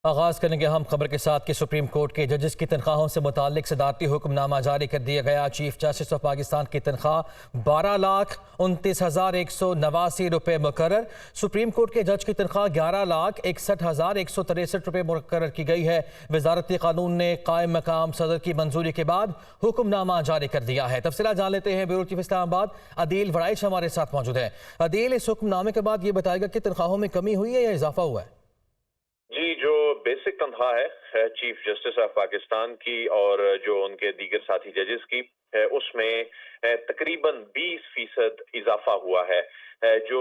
آغاز کریں گے ہم خبر کے ساتھ کہ سپریم کورٹ کے ججز کی تنخواہوں سے متعلق صدارتی حکم نامہ جاری کر دیا گیا۔ چیف جسٹس آف پاکستان کی تنخواہ 12,29,189 روپے مقرر۔ سپریم کورٹ کے جج کی تنخواہ 11,61,163 روپے مقرر کی گئی ہے۔ وزارت قانون نے قائم مقام صدر کی منظوری کے بعد حکم نامہ جاری کر دیا ہے۔ تفصیلات جان لیتے ہیں، بیورو چیف اسلام آباد عدیل ورائچ ہمارے ساتھ موجود ہے۔ عدیل، اس حکم نامے کے بعد یہ بتائے گا کہ تنخواہوں میں کمی ہوئی ہے یا اضافہ ہوا ہے؟ جی، جو بیسک تنخواہ ہے چیف جسٹس آف پاکستان کی اور جو ان کے دیگر ساتھی ججز کی، اس میں تقریباً 20% اضافہ ہوا ہے۔ جو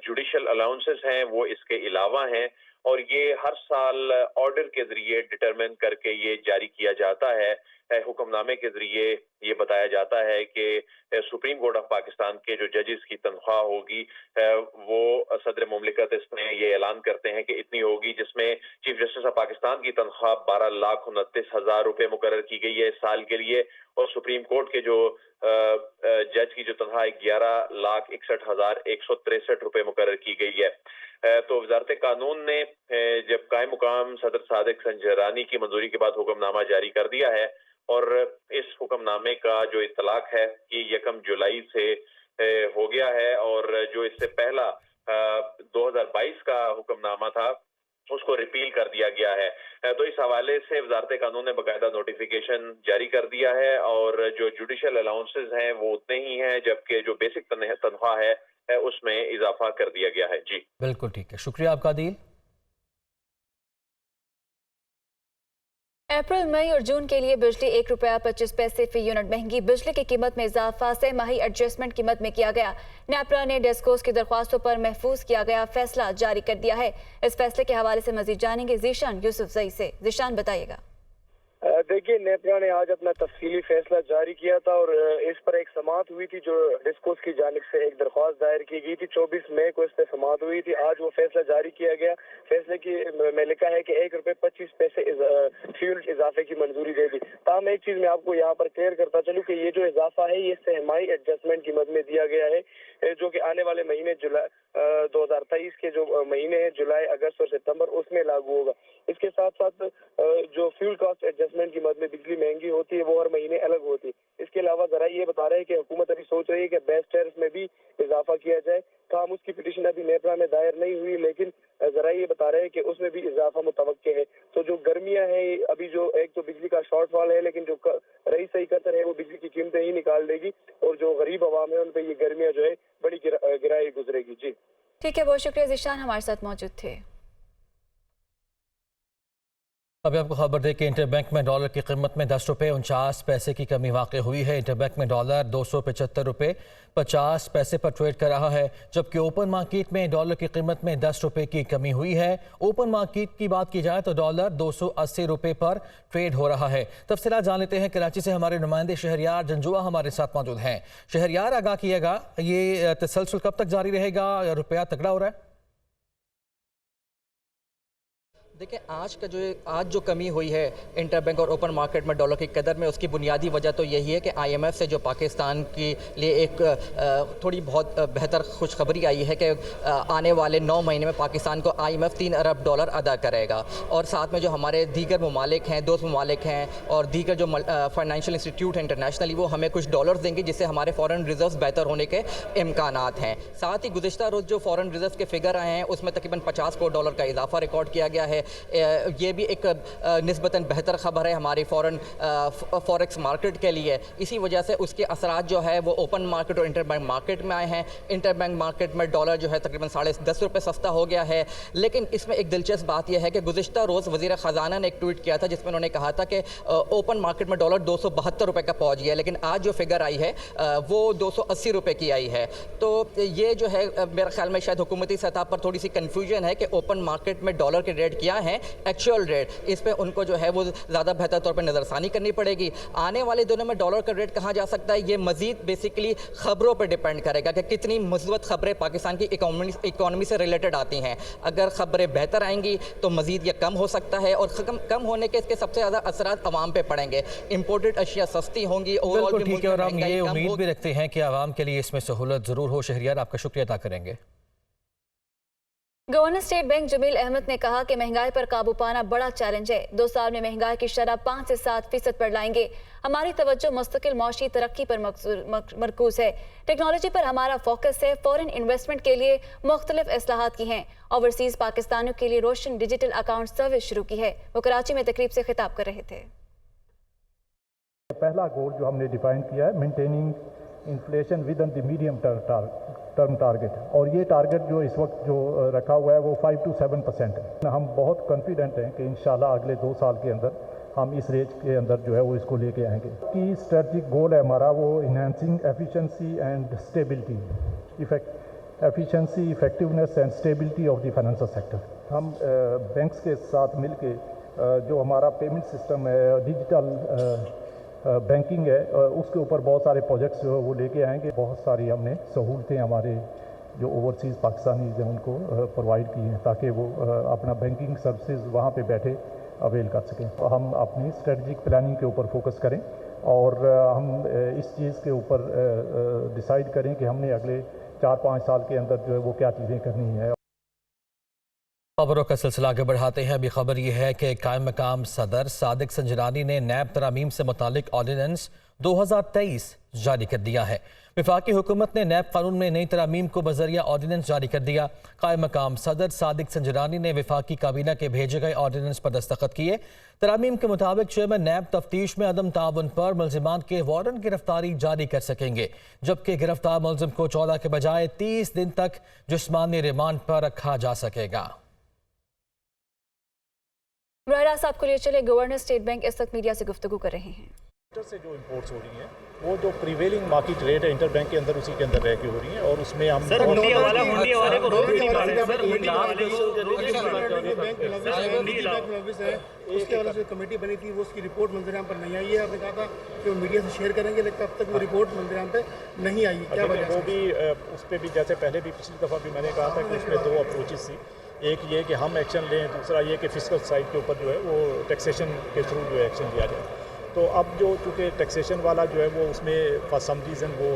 جوڈیشل الاؤنسز ہیں وہ اس کے علاوہ ہیں، اور یہ ہر سال آرڈر کے ذریعے ڈٹرمن کر کے یہ جاری کیا جاتا ہے۔ حکم نامے کے ذریعے یہ بتایا جاتا ہے کہ سپریم کورٹ آف پاکستان کے جو ججز کی تنخواہ ہوگی وہ صدر مملکت اس میں یہ اعلان کرتے ہیں کہ اتنی ہوگی، جس میں چیف جسٹس آف پاکستان کی تنخواہ 12,29,000 روپے مقرر کی گئی ہے اس سال کے لیے، اور سپریم کورٹ کے جو جج کی جو تنخواہ 11,61,163 روپے مقرر کی گئی ہے۔ تو وزارت قانون نے جب قائم مقام صدر صادق سنجرانی کی منظوری کے بعد حکم نامہ جاری کر دیا ہے، اور اس حکم نامے کا جو اطلاق ہے یہ 1 جولائی سے ہو گیا ہے، اور جو اس سے پہلا 2022 کا حکم نامہ تھا اس کو ریپیل کر دیا گیا ہے۔ تو اس حوالے سے وزارت قانون نے باقاعدہ نوٹیفیکیشن جاری کر دیا ہے، اور جو جوڈیشل الاؤنسز ہیں وہ اتنے ہی ہیں، جبکہ جو بیسک تنخواہ ہے اس میں اضافہ کر دیا گیا ہے۔ جی بالکل ٹھیک ہے، شکریہ آپ کا عدیل۔ اپریل، مئی اور جون کے لیے بجلی 1 روپیہ 25 پیسے فی یونٹ مہنگی۔ بجلی کی قیمت میں اضافہ سہ ماہی ایڈجسٹمنٹ قیمت میں کیا گیا۔ نیپرا نے ڈیسکوز کی درخواستوں پر محفوظ کیا گیا فیصلہ جاری کر دیا ہے۔ اس فیصلے کے حوالے سے مزید جانیں گے ذیشان یوسف زئی سے۔ ذیشان، بتائیے گا۔ دیکھیے، نیپرا نے آج اپنا تفصیلی فیصلہ جاری کیا تھا، اور اس پر ایک سماعت ہوئی تھی جو ڈسکوز کی جانب سے ایک درخواست دائر کی گئی تھی۔ 24 مئی کو اس پہ سماعت ہوئی تھی۔ آج وہ فیصلہ جاری کیا گیا۔ فیصلے کی میں لکھا ہے کہ 1 روپے 25 پیسے فی یونٹ اضافے کی منظوری دے دی۔ تاہم ایک چیز میں آپ کو یہاں پر کلیئر کرتا چلوں کہ یہ جو اضافہ ہے یہ سہمائی ایڈجسٹمنٹ کی مد میں دیا گیا ہے، جو کہ آنے والے مہینے 2023 کے جو مہینے ہیں، جولائی، اگست اور ستمبر، اس میں لاگو ہوگا۔ اس کے ساتھ ساتھ جو فیول کاسٹ ایڈجسٹمنٹ کی مد میں بجلی مہنگی ہوتی ہے وہ ہر مہینے الگ ہوتی ہے۔ اس کے علاوہ ذرائع یہ بتا رہے ہیں کہ حکومت ابھی سوچ رہی ہے کہ بیس ٹیرف میں بھی اضافہ کیا جائے۔ تاہم اس کی پٹیشن ابھی نیپرا میں دائر نہیں ہوئی، لیکن ذرائع یہ بتا رہے ہیں کہ اس میں بھی اضافہ متوقع ہے۔ تو جو گرمیاں ہیں ابھی، جو ایک تو بجلی کا شارٹ فال ہے، لیکن جو رئیس صحیح قطر ہے وہ بجلی کی قیمتیں ہی نکال دے گی، اور جو غریب عوام ہے ان پہ یہ گرمیاں جو ہے بڑی گرائی گزرے گی۔ جی ٹھیک ہے، بہت شکریہ ذیشان، ہمارے ساتھ موجود تھے۔ ابھی آپ کو خبر دے کہ انٹر بینک میں ڈالر کی قیمت میں 10 روپے 49 پیسے کی کمی واقع ہوئی ہے۔ انٹر بینک میں ڈالر 275 روپے 50 پیسے پر ٹریڈ کر رہا ہے، جبکہ اوپن مارکیٹ میں ڈالر کی قیمت میں 10 روپے کی کمی ہوئی ہے۔ اوپن مارکیٹ کی بات کی جائے تو ڈالر 280 روپے پر ٹریڈ ہو رہا ہے۔ تفصیلات جان لیتے ہیں، کراچی سے ہمارے نمائندے شہریار جنجوعہ ہمارے ساتھ موجود ہیں۔ شہریار، آگاہ کیے گا، یہ تسلسل کب تک جاری رہے گا؟ روپیہ تگڑا ہو رہا ہے؟ دیکھیں، آج جو کمی ہوئی ہے انٹر بینک اور اوپن مارکیٹ میں ڈالر کی قدر میں، اس کی بنیادی وجہ تو یہی ہے کہ آئی ایم ایف سے جو پاکستان کے لیے ایک تھوڑی بہت بہتر خوشخبری آئی ہے کہ آنے والے 9 مہینے میں پاکستان کو آئی ایم ایف 3 ارب ڈالر ادا کرے گا، اور ساتھ میں جو ہمارے دیگر ممالک ہیں، دوست ممالک ہیں، اور دیگر جو فائنینشیل انسٹیٹیوٹ ہیں انٹرنیشنلی، وہ ہمیں کچھ ڈالرز دیں گے، جس سے ہمارے فارن ریزروز بہتر ہونے کے امکانات ہیں۔ ساتھ ہی گزشتہ روز جو فارن ریزروز کے فگر آئے ہیں اس میں تقریباً 50 کروڑ ڈالر کا اضافہ ریکارڈ کیا گیا ہے۔ یہ بھی ایک نسبتاً بہتر خبر ہے ہماری فوریکس مارکیٹ کے لیے۔ اسی وجہ سے اس کے اثرات جو ہے وہ اوپن مارکیٹ اور انٹر بینک مارکیٹ میں آئے ہیں۔ انٹر بینک مارکیٹ میں ڈالر جو ہے تقریباً 10.5 روپے سستا ہو گیا ہے، لیکن اس میں ایک دلچسپ بات یہ ہے کہ گزشتہ روز وزیر خزانہ نے ایک ٹویٹ کیا تھا جس میں انہوں نے کہا تھا کہ اوپن مارکیٹ میں ڈالر 272 روپے کا پہنچ گیا ہے، لیکن آج جو فگر آئی ہے وہ 280 روپے کی آئی ہے۔ تو یہ جو ہے میرا خیال میں شاید حکومتی سطح پر تھوڑی سی کنفیوژن ہے کہ اوپن مارکیٹ میں ڈالر کے ریٹ کیا ہیں، ایکچوئل ریٹ، اس پہ ان کو جو ہے وہ زیادہ بہتر طور پہ نظر ثانی کرنی پڑے گی۔ آنے والے دنوں میں ڈالر کا ریٹ کہاں جا سکتا ہے، یہ مزید بیسیکلی خبروں پہ ڈیپینڈ کرے گا کہ کتنی مثبت خبریں پاکستان کی اکانومی سے ریلیٹڈ آتی ہیں۔ اگر خبریں بہتر آئیں گی تو مزید یہ کم ہو سکتا ہے، اور کم ہونے کے اس کے سب سے زیادہ اثرات عوام پہ پڑیں گے۔ امپورٹڈ اشیاء سستی ہوں گی، بالکل ٹھیک ہے، اور ہم یہ امید بھی رکھتے ہیں کہ عوام کے لیے اس میں سہولت ضرور ہو۔ شہریار، آپ کا شکریہ ادا کریں گے۔ Governor state bank Jamil Ahmed ने कहा कि महंगाई पर काबू पाना बड़ा चैलेंज है। 2 साल में महंगाई की शरह 5 से 7% पर लाएंगे। हमारी तवज्जो मुस्तकिल मौशी तरक्की पर मरकूज है। टेक्नोलॉजी पर हमारा फोकस है। फॉरेन इन्वेस्टमेंट के लिए मुख्तलिफ इस्लाहात की हैं। ओवरसीज पाकिस्तानियों के लिए रोशन डिजिटल अकाउंट सर्विस शुरू की है। वो कराची में तकरीब से खिताब कर रहे थे। पहला गोल जो हमने डिफाइन किया है, maintaining inflation with in the medium term target, और ये टारगेट जो इस वक्त जो रखा हुआ है वो 5 to 7% है। हम बहुत कॉन्फिडेंट हैं कि इंशाल्लाह अगले 2 साल के अंदर हम इस रेंज के अंदर जो है वो इसको लेके आएंगे। की स्ट्रेटजिक गोल है हमारा वो enhancing efficiency and stability, efficiency, effectiveness and stability of the financial sector. हम बैंक्स के साथ मिलके जो हमारा पेमेंट सिस्टम है, डिजिटल बैंकिंग है, उसके ऊपर बहुत सारे प्रोजेक्ट्स जो है वो लेके आएंगे। बहुत सारी हमने सहूलतें हमारे जो ओवरसीज़ पाकिस्तानीज़ हैं उनको प्रोवाइड की हैं ताकि वो अपना बैंकिंग सर्विसेज वहाँ पे बैठे अवेल कर सकें। हम अपनी स्ट्रेटजिक प्लानिंग के ऊपर फोकस करें और हम इस चीज़ के ऊपर डिसाइड करें कि हमने अगले 4-5 साल के अंदर जो है वो क्या चीज़ें करनी है। खबरों का सिलसिला आगे बढ़ाते हैं। अभी खबर यह है कि कायम मकाम सदर सादिक संजरानी ने नैब तरामीम से मुतालिक ऑर्डिनेंस 2023 जारी कर दिया है। वफाकी हुकूमत ने नैब कानून में नई तरामीम को बजरिया ऑर्डिनेंस जारी कर दिया। कायम मकाम सदर सादिक संजरानी ने वफाकी काबीना के भेजे गए ऑर्डिनेंस पर दस्तखत किए। तरामीम के मुताबिक चेयरमैन नैब तफ्तीश में अदम ताउन पर मुलजिमान के वारंट गिरफ्तारी जारी कर सकेंगे, जबकि गिरफ्तार मुलजिम को 14 के बजाय 30 दिन तक जिस्मानी रिमांड पर रखा जा सकेगा। बहरास आपको लिए चले, गवर्नर स्टेट बैंक इस वक्त मीडिया से गुफ्तगू कर रहे हैं। से जो इंपोर्ट्स हो रही हैं वो जो प्रीवेलिंग मार्केट रेट है इंटर बैंक के अंदर उसी के अंदर रह के हो रही हैं, और उसमें हम सर हुंडी वाले को रोक नहीं पा रहे सर। उसके वाले जो कमेटी बनी थी वो उसकी रिपोर्ट मंजूराम पर नहीं आई है। आपने कहा था कि वो मीडिया से शेयर करेंगे, लेकिन अब तक वो रिपोर्ट मंजूराम पे नहीं आई। क्या वजह? वो भी उस पर भी जैसे पहले भी पिछली दफ़ा भी मैंने कहा था कि उसमें 2 अप्रोचेस थी। एक ये कि हम एक्शन लें, दूसरा ये कि फिस्कल साइड के ऊपर जो है वो टैक्सेशन के थ्रू जो है एक्शन लिया जाए। तो अब जो चूँकि टैक्सेशन वाला जो है वो उसमें फॉर सम रीज़न वो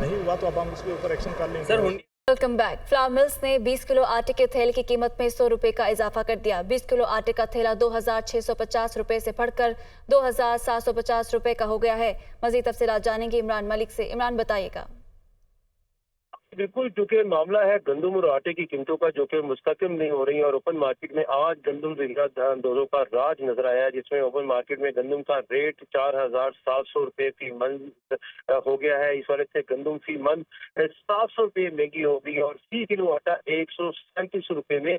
नहीं हुआ, तो अब हम उसके ऊपर एक्शन कर लेंगे। Sir welcome back. Flower mills ने 20 किलो आटे के थैले की कीमत में 100 रुपए का इजाफा कर दिया। 20 किलो आटे का थैला 2650 रुपए से बढ़कर 2750 रुपए का हो गया है। मजीद तफसीलात जानेंगे इमरान मलिक से। इमरान, बताइएगा। बिल्कुल, चूंकि मामला है गंदम और आटे की कीमतों का जो कि मुस्तकिम नहीं हो रही है, और ओपन मार्केट में आज गंदम दोनों का राज नजर आया है, जिसमें ओपन मार्केट में गंदम का रेट 4700 रुपए फी मन हो गया है। इस वजह से गंदम फी मन 700 रुपए महंगी हो गई और फी किलो आटा 137 रुपए में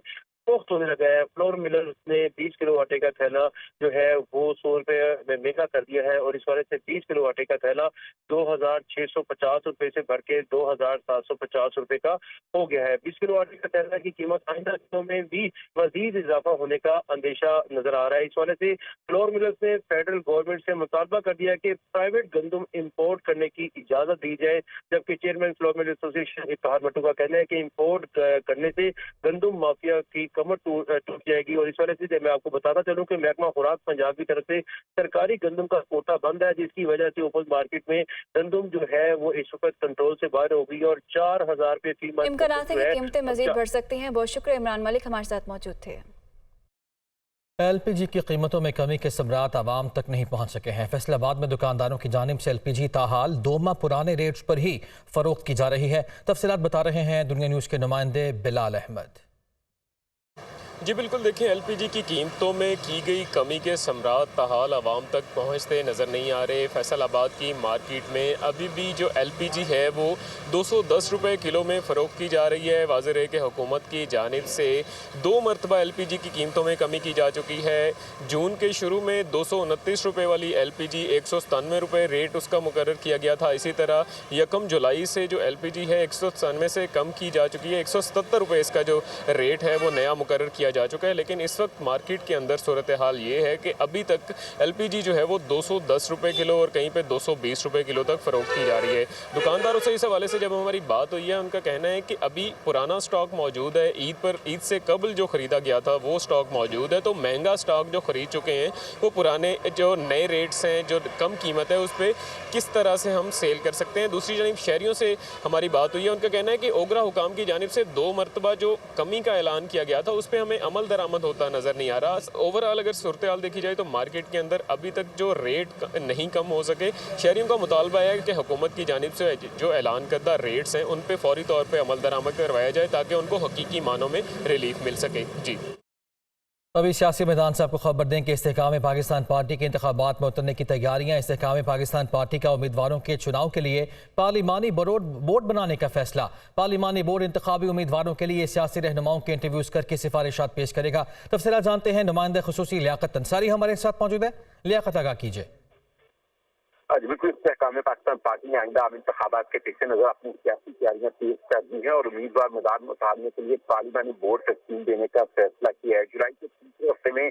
फरोख्त होने लगा है। फ्लोर मिलर ने 20 किलो आटे का थैला जो है वो 100 रुपए में महंगा कर दिया है, और इस वजह से 20 किलो आटे का थैला 2650 रुपए से बढ़ के 2750 रुपए का हो गया है। 20 किलो आटे का थैला की कीमत आइंदा दिनों में भी मजीद इजाफा होने का अंदेशा नजर आ रहा है। इस वजह से फ्लोर मिलर्स ने फेडरल गवर्नमेंट से मुतालबा कर दिया कि प्राइवेट गंदम इम्पोर्ट करने की इजाजत दी जाए, जबकि चेयरमैन फ्लोर मिलर एसोसिएशन इफ्तार भट्टू का कहना है कि इम्पोर्ट करने से गंदम माफिया की कमर टूट जाएगी। और इस वजह से मैं आपको बताता चलूं कि महकमा खुराक पंजाब की तरफ से सरकारी गंदम का कोटा बंद है, जिसकी वजह से ओपन मार्केट में गंदम जो है वो इस वक्त कंट्रोल से बाहर हो गई और 4000 रुपए फी मन इम्कानात है कि कीमतें मजीद बढ़ सकती हैं। बहुत शुक्रिया, इमरान मलिक हमारे साथ मौजूद थे। LPG की कीमतों में कमी के सबरात आवाम तक नहीं पहुंच सके हैं। फैसलाबाद में दुकानदारों की जानिब से LPG ताहाल 2 माह पुराने रेट्स पर ही फरोख्त की जा रही है। तफसीलात बता रहे हैं दुनिया न्यूज़ के नुमाइंदे बिलाल अहमद। जी बिल्कुल, देखिए LPG की कीमतों में की गई कमी के समरात ताहाल आवाम तक पहुंचते नज़र नहीं आ रहे। फैसलाबाद की मार्केट में अभी भी जो LPG है वो 210 रुपये किलो में फ़रोख्त की जा रही है। वाज़ेह है कि हुकूमत की जानिब से 2 मरतबा LPG की कीमतों में कमी की जा चुकी है। जून के शुरू में 229 रुपये वाली LPG 197 रुपये रेट उसका मुकर्रर किया गया था। इसी तरह 1 जुलाई से जो LPG है 197 से कम की जा चुकी है। 177 रुपये इसका जो रेट है वो नया मुकर्रर किया जा चुका है, लेकिन इस वक्त मार्केट के अंदर सूरत हाल ये है कि अभी तक LPG जो है वो 210 रुपये किलो और कहीं पे 220 रुपये किलो तक फ़रोख्त की जा रही है। दुकानदारों से इस हवाले से जब हमारी बात हुई है, उनका कहना है कि अभी पुराना स्टॉक मौजूद है, ईद से कबल जो ख़रीदा गया था वो स्टॉक मौजूद है, तो महंगा स्टॉक जो ख़रीद चुके हैं वो पुराने जो नए रेट्स हैं, जो कम कीमत है, उस पर किस तरह से हम सेल कर सकते हैं। दूसरी जानिब शहरियों से हमारी बात हुई है, उनका कहना है कि ओगरा हुकाम की जानिब से 2 मरतबा जो कमी का ऐलान किया गया था उस पर हमें अमल दरामद होता नज़र नहीं आ रहा। ओवरऑल अगर सूरत हाल देखी जाए तो मार्केट के अंदर अभी तक जो रेट नहीं कम हो सके, शहरियों का मुतालबा है कि हुकूमत की जानिब से जो ऐलान करदा रेट्स हैं उन पर फौरी तौर पर अमल दरामद करवाया जाए ताकि उनको हकीकी मानों में रिलीफ मिल सके। जी, अभी सियासी मैदान से आपको खबर दें कि इस्तेहकाम पाकिस्तान पार्टी के इंतखाबात में उतरने की तैयारियां। इस्तेहकाम पाकिस्तान पार्टी का उम्मीदवारों के चुनाव के लिए पार्लिमानी बोर्ड बनाने का फैसला। पार्लिमानी बोर्ड इंतखाबी उम्मीदवारों के लिए सियासी रहनुमाओं के इंटरव्यूज करके सिफारिशात पेश करेगा। तफसीलात जानते हैं, नुमाइंदा खुसूसी लियाकत अंसारी हमारे साथ मौजूद है। लियाकत, आगाह कीजिए। आज बिल्कुल इस्तेहकाम पाकिस्तान पार्टी ने आइंदा आम इंतखाबात के पेश नज़र अपनी सियासी तैयारियां तेज कर दी हैं और उम्मीदवार मैदान में उतारने के लिए पार्लिमानी बोर्ड तश्कील देने का फैसला किया है। जुलाई के तीसरे हफ्ते में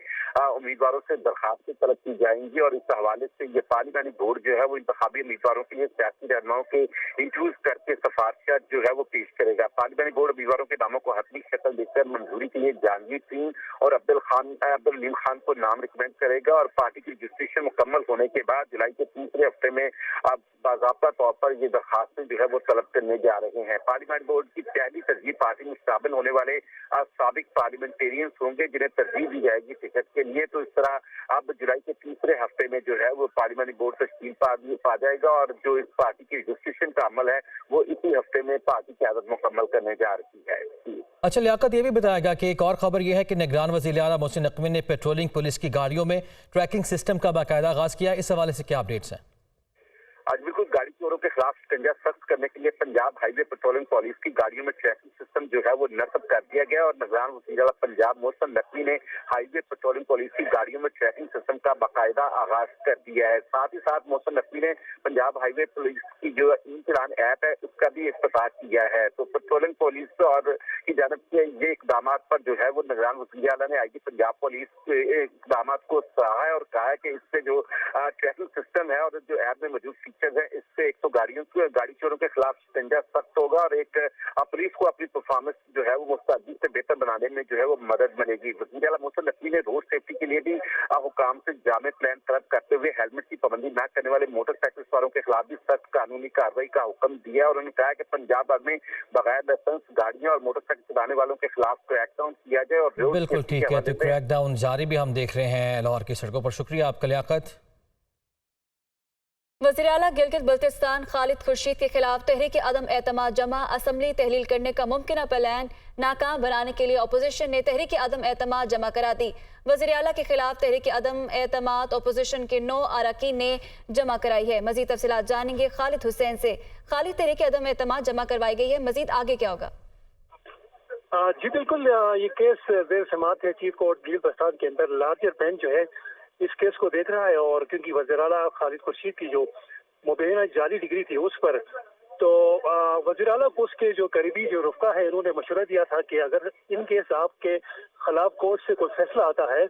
उम्मीदवारों से दरखास्तें तलब की जाएंगी और इस हवाले से ये पार्लिमानी बोर्ड जो है वो इंतखाबी उम्मीदवारों के लिए सियासी रहनुमाओं के इंटरव्यूज करके सिफारिशात जो है वो पेश करेगा। पार्लिमानी बोर्ड उम्मीदवारों के नामों को हतमी शक्ल देकर मंजूरी के लिए जहांगीर सिंह और अब्दुल नीम खान को नाम रिकमेंड करेगा और पार्टी की रजिस्ट्रेशन मुकम्मल होने के बाद जुलाई के तीसरे हफ्ते में अब बाज़ाब्ता तौर पर ये दरखास्तें जो है वो तलब करने जा रहे हैं। पार्लियामेंट बोर्ड की पहली तरजीह पार्टी में शामिल होने वाले साबिक पार्लियामेंटेरियंस होंगे जिन्हें तरजीह दी जाएगी टिकट के लिए। तो इस तरह अब जुलाई के तीसरे हफ्ते में जो है वो पार्लियामेंट बोर्ड तश्कील पा जाएगा और जो इस पार्टी की रजिस्ट्रेशन का अमल है वो इसी हफ्ते में पार्टी की आदत मुकम्मल करने जा रही है। अच्छा लियाकत, ये भी बताएगा कि एक और खबर ये है कि निगरान वज़ीर आला मोहसिन नकवी ने पेट्रोलिंग पुलिस की गाड़ियों में ट्रैकिंग सिस्टम का बाकायदा आगाज किया। इस हवाले से क्या अपडेट्स हैं? आज बिल्कुल गाड़ी चोरों के खिलाफ शिकंजा सख्त करने के लिए पंजाब हाईवे पेट्रोलिंग पुलिस की गाड़ियों में ट्रैकिंग सिस्टम जो है वो नस्ब कर दिया गया और निगरान वज़ीर आला पंजाब मोहसिन नकवी ने हाईवे पेट्रोलिंग पुलिस की गाड़ियों में ट्रैकिंग सिस्टम का बाकायदा आगाज कर दिया है। साथ ही साथ मोहसिन नकवी ने पंजाब हाईवे पुलिस की जो ई-चलान ऐप है उसका भी इफ्तिताह किया है। तो पेट्रोलिंग पुलिस और की जानब से ये इकदाम पर जो है वो निगरान वज़ीर आला ने आईजी पंजाब पुलिस के इकदाम को सराहा है और कहा है कि इससे जो ट्रैकिंग सिस्टम है और जो ऐप में मौजूद फीचर्स है इससे एक तो गाड़ी चोरों के खिलाफ शिकंजा सख्त होगा और एक पुलिस को अपनी परफॉर्मेंस जो है वो मुस्तक़बिल से बेहतर बनाने में जो है वो मदद मिलेगी। वज़ीर आला मोहसिन नकवी ने रोड सेफ्टी के लिए भी हुकाम से जामे प्लान तलब करते हुए हेलमेट की पाबंदी न करने वाले मोटरसाइकिल सवारों के खिलाफ भी सख्त कानूनी कार्रवाई का हुक्म दिया और उन्होंने कहा कि पंजाब भर में बगैर लाइसेंस गाड़ियां और मोटरसाइकिल चलाने वालों के खिलाफ क्रैकडाउन किया जाए। और बिल्कुल ठीक है, तो क्रैकडाउन जारी भी हम देख रहे हैं लाहौर की सड़कों पर। शुक्रिया आपका लियाकत। वज़ीर आला गिलगित बल्तिस्तान खालिद खुर्शीद के खिलाफ तहरीक अदम एतमाद जमा असम्बली तहलील करने का मुमकिन प्लान नाकाम बनाने के लिए अपोजिशन ने तहरीक अदम एतमाद जमा करा दी। वज़ीर आला के खिलाफ तहरीक अदम एतमाद अपोजिशन के 9 अरकान ने जमा कराई है। मजीद तफसीलात जानेंगे खालिद हुसैन से। खालिद, तहरीक अदम एतमाद जमा करवाई गई है, मजीद आगे क्या होगा? जी बिल्कुल, ये केस जेर समाअत है चीफ कोर्ट गिलगित बल्तिस्तान के अंदर। लार्जर बेंच जो है इस केस को देख रहा है और क्योंकि वज़ीर आला खालिद खुर्शीद की जो मुबैना जाली डिग्री थी उस पर तो वज़ीर आला को उसके जो करीबी जो रफ़्का है उन्होंने मशवरा दिया था कि अगर इन केस आपके खिलाफ कोर्ट से कोई फैसला आता है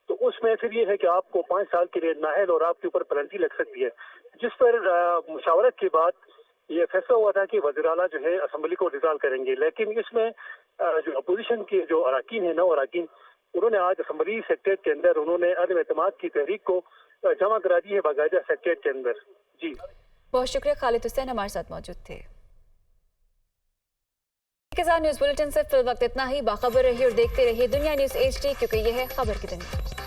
तो उसमें फिर ये है कि आपको 5 साल के लिए नाहल और आपके ऊपर पेनल्टी लग सकती है। जिस पर मुशावरत के बाद ये फैसला हुआ था कि वज़ीर आला जो है असम्बली को डिसॉल्व करेंगे, लेकिन इसमें जो अपोजिशन के जो अरकान है 9 अरकान उन्होंने आज असम्बली सेक्रेटरीट के अंदर उन्होंने अदम एतमाद की तहरीक को जमा करा दी है बाकायदा सेक्रेटरीट के अंदर। जी बहुत शुक्रिया, खालिद हुसैन हमारे साथ मौजूद थे। के साथ न्यूज़ बुलेटिन से फिल वक्त इतना ही। बाखबर रहिए और देखते रहिए दुनिया न्यूज़ HD, क्योंकि यह है खबर की दुनिया।